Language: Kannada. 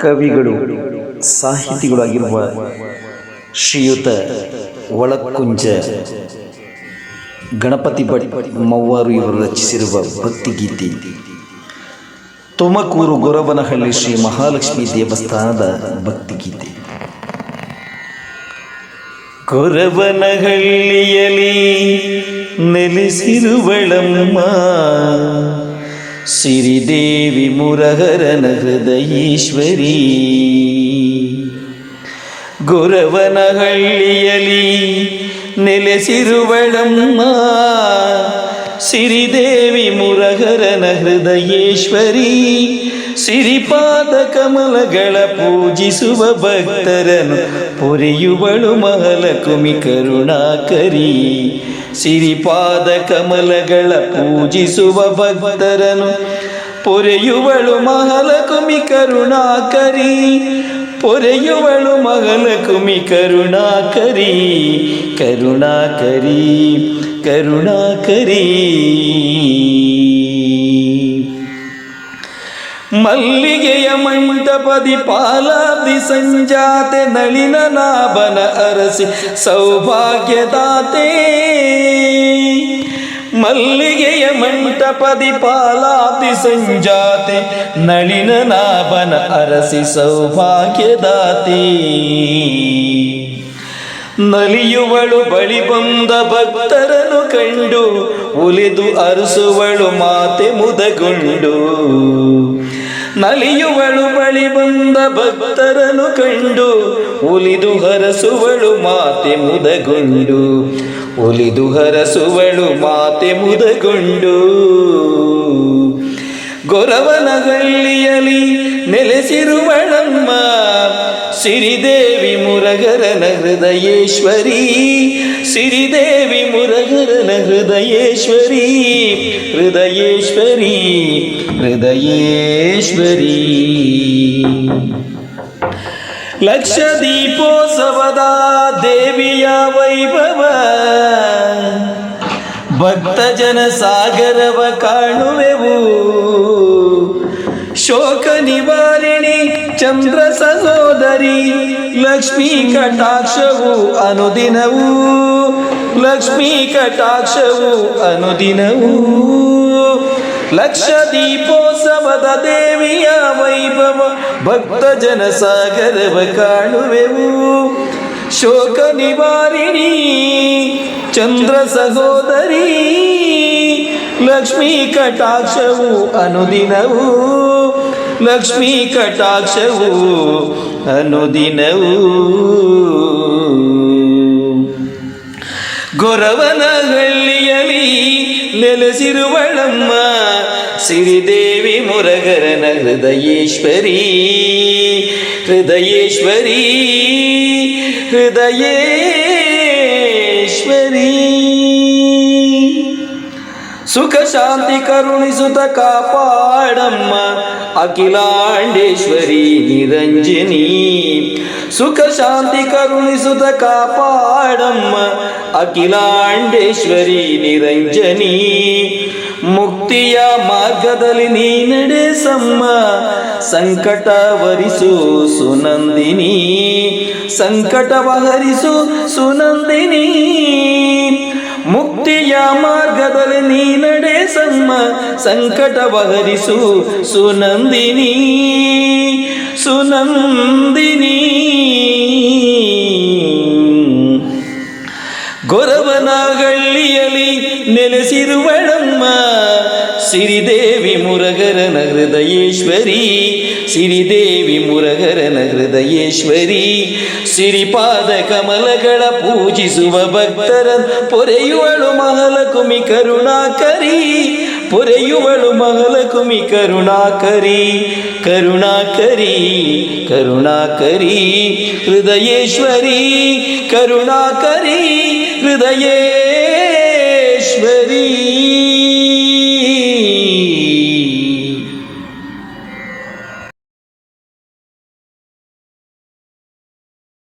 ಕವಿಗಳು ಸಾಹಿತಿಗಳು ಆಗಿರುವ ಶ್ರೀಯುತ ಒಳಕುಂಜ ಗಣಪತಿ ಭಟ್ ಮವ್ವಾರು ಇವರು ರಚಿಸಿರುವ ಭಕ್ತಿಗೀತೆ ತುಮಕೂರು ಗೊರವನಹಳ್ಳಿ ಶ್ರೀ ಮಹಾಲಕ್ಷ್ಮಿ ದೇವಸ್ಥಾನದ ಭಕ್ತಿಗೀತೆ. ಗೊರವನಹಳ್ಳಿಯಲ್ಲಿ ನೆಲೆಸಿರುವಳಮ್ಮ ಸಿರಿದೇವಿ ಮುರಹರನ ಹೃದಯೇಶ್ವರಿ. ಗೊರವನಹಳ್ಳಿಯಲ್ಲಿ ನೆಲೆಸಿರುವಳಮ್ಮ ಸಿರಿದೇವಿ ಮುರಹರನ ಹೃದಯೇಶ್ವರಿ. ಸಿರಿಪಾದ ಕಮಲಗಳ ಪೂಜಿಸುವ ಭಕ್ತರನ್ನು ಪೊರೆಯುವಳು ಮಹಾಲಕ್ಷ್ಮಿ ಕರುಣಾಕರಿ. ಸಿರಿಪಾದ ಕಮಲಗಳ ಪೂಜಿಸುವ ಭಕ್ತರನ್ನು ಪೊರೆಯುವಳು ಮಹಾಲಕ್ಷ್ಮಿ ಕರುಣಾಕರಿ. ಪೊರೆಯುವಳು ಮಹಾಲಕ್ಷ್ಮಿ ಕರುಣಾಕರಿ. ಕರುಣಾಕರಿ ಕರುಣಾಕರಿ. ಮಲ್ಲಿಗೆಯ ಮಂಟಪದಿ ಪಾಲಾದಿ ಸಂಜಾತೆ ನಳಿನ ನಾಭನ ಅರಸಿ ಸೌಭಾಗ್ಯದಾತೆ. ಮಲ್ಲಿಗೆಯ ಮಂಟಪದಿ ಪಾಲಾದಿ ಸಂಜಾತೆ ನಳಿನ ನಾಭನ ಅರಸಿ ಸೌಭಾಗ್ಯದಾತೆ. ನಲಿಯುವಳು ಬಳಿ ಬಂದ ಭಕ್ತರನ್ನು ಕಂಡು ಒಲಿದು ಅರಸುವಳು ಮಾತೆ ಮುದಗೊಂಡು. ನಲಿಯುವಳು ಬಳಿ ಬಂದ ಭಕ್ತರನ್ನು ಕಂಡು ಒಲಿದು ಹರಸುವಳು ಮಾತೆ ಮುದಗೊಂಡು. ಒಲಿದು ಹರಸುವಳು ಮಾತೆ ಮುದಗೊಂಡು. ಗೊರವನಹಳ್ಳಿಯಲ್ಲಿ ನೆಲೆಸಿರುವಳಮ್ಮ ಸಿರಿದೇವಿ ಮುರಹರನ ಹೃದಯೇಶ್ವರಿ. ಸಿರಿದೇವಿ ಮುರಹರನ ಹೃದಯೇಶ್ವರಿ. ಹೃದಯೇಶ್ವರಿ ಹೃದಯೇಶ್ವರಿ. ಲಕ್ಷ ದೀಪೋತ್ಸವದ ದೇವಿಯ ವೈಭವ ಭಕ್ತ ಜನ ಸಾಗರವ ಕಾಣುವೆವು. ಶೋಕ ನಿವಾರಿಣಿ ಚಂದ್ರ ಸಹೋದರಿ ಲಕ್ಷ್ಮೀ ಕಟಾಕ್ಷವು ಅನುದಿನವೂ. ಲಕ್ಷ್ಮೀ ಕಟಾಕ್ಷವು ಅನುದಿನವೂ. ಲಕ್ಷ ದೀಪೋತ್ಸವದ ದೇವಿಯ ವೈಭವ ಭಕ್ತ ಜನ ಸಾಗರವ ಕಾಣುವೆವು. ಶೋಕ ನಿವಾರಿಣಿ ಚಂದ್ರ ಸಹೋದರಿ ಲಕ್ಷ್ಮೀ ಕಟಾಕ್ಷವು ಅನುದಿನವೂ. ಲಕ್ಷ್ಮೀ ಕಟಾಕ್ಷವು ಅನುದಿನವೂ. ಗೊರವನಹಳ್ಳಿಯಲ್ಲಿ ನೆಲೆಸಿರುವಳಮ್ಮ ಸಿರಿದೇವಿ ಮುರಹರನ ಹೃದಯೇಶ್ವರಿ. ಹೃದಯೇಶ್ವರಿ ಹೃದಯೇಶ್ವರಿ. ಸುಖ ಶಾಂತಿ ಕರುಣಿಸುತ್ತ ಕಾಪಾಡಮ್ಮ ಅಖಿಲಾಂಡೇಶ್ವರಿ ನಿರಂಜನಿ. ಸುಖ ಶಾಂತಿ ಕರುಣಿಸುತ್ತ ಕಾಪಾಡಮ್ಮ ಅಖಿಲಾಂಡೇಶ್ವರಿ ನಿರಂಜನಿ. ಮುಕ್ತಿಯ ಮಾರ್ಗದಲ್ಲಿ ನೀ ನಡೆಸಮ್ಮ ಸಂಕಟ ವರಿಸು ಸುನಂದಿನಿ. ಸಂಕಟವ ಹರಿಸು ಸುನಂದಿನಿ. ಮುಕ್ತಿಯ ಮಾರ್ಗದಲ್ಲಿ ನೀ ನಡೆಸಮ್ಮ ಸಂಕಟವ ಹರಿಸು ಸುನಂದಿನಿ. ಸುನಂದಿನಿ. ಗೊರವನಹಳ್ಳಿಯಲ್ಲಿ ನೆಲೆಸಿರುವಳಮ್ಮ ಸಿರಿದೇವಿ ಮುರಹರನ ಹೃದಯೇಶ್ವರಿ. ಸಿರಿದೇವಿ ಮುರಹರನ ಹೃದಯೇಶ್ವರಿ. ಸಿರಿಪಾದ ಕಮಲಗಳ ಪೂಜಿಸುವ ಭಕ್ತರ ಪೊರೆಯುವಳು ಮಹಾಲಕ್ಷ್ಮಿ ಕರುಣಾಕರಿ. ಪೊರೆಯುವಳು ಮಹಾಲಕ್ಷ್ಮಿ ಕರುಣಾಕರಿ. ಕರುಣಾಕರಿ ಕರುಣಾಕರಿ. ಹೃದಯೇಶ್ವರಿ ಕರುಣಾಕರಿ. ಹೃದಯೇ